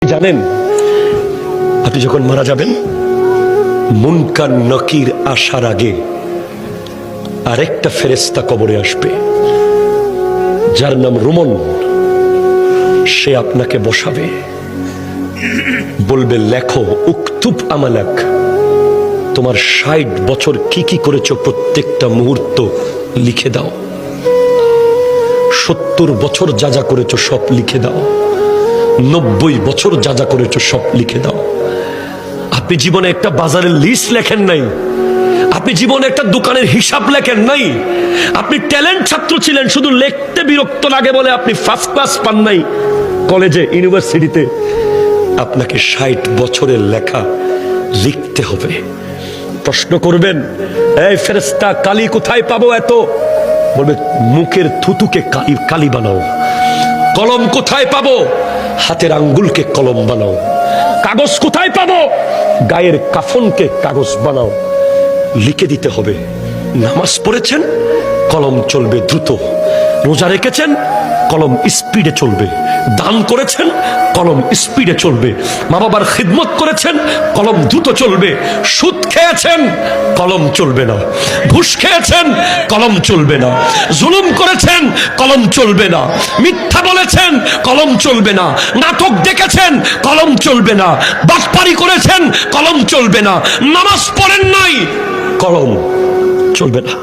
জানেন আপনি যখন মারা যাবেন মুনকার নকির আসার আগে আরেকটা ফেরেশতা কবরে আসবে যার নাম রুমন। সে আপনাকে বসাবে, বলবে লেখো উকতুব আমালাক, তোমার ৬০ বছর কি কি করেছো প্রত্যেকটা মুহূর্ত লিখে দাও। ৭০ বছর যা যা করেছো সব লিখে দাও। ৯০ বছর যা যা করেছো সব লিখে দাও। আপনি জীবনে একটা বাজারের লিস্ট লেখেন নাই, আপনি জীবনে একটা দোকানের হিসাব লেখেন নাই, আপনি ট্যালেন্ট ছাত্র ছিলেন, শুধু লিখতে বিরক্ত লাগে বলে আপনি ফার্স্ট ক্লাস পান নাই কলেজে ইউনিভার্সিটিতে। আপনাকে ৬০ বছরের লেখা লিখতে হবে। প্রশ্ন করবেন, এই ফেরেশতা কালি কোথায় পাবো এত? বলবে মুখের থুতুকে কালি বানাও। কলম কোথায় পাবো? হাতের আঙ্গুলকে কলম বানাও। কাগজ কোথায় পাবো? গায়ের কাফনকে কাগজ বানাও। লিখে দিতে হবে। নামাজ পড়েছেন, কলম চলবে দ্রুত। রোজা রেখেছেন, কলম স্পিডে চলবে। দান করেছেন, কলম স্পিডে চলবে। মা বাবার খিদমত করেছেন, কলম দ্রুত চলবে। সুদ খেয়েছেন, কলম চলবে না। ঘুষ খেয়েছেন, কলম চলবে না। জুলুম করেছেন, কলম চলবে না। মিথ্যা বলেছেন, কলম চলবে না। নাটক দেখেছেন, কলম চলবে না। বাটপারি করেছেন, কলম চলবে না। নামাজ পড়েন নাই, কলম চলবে না।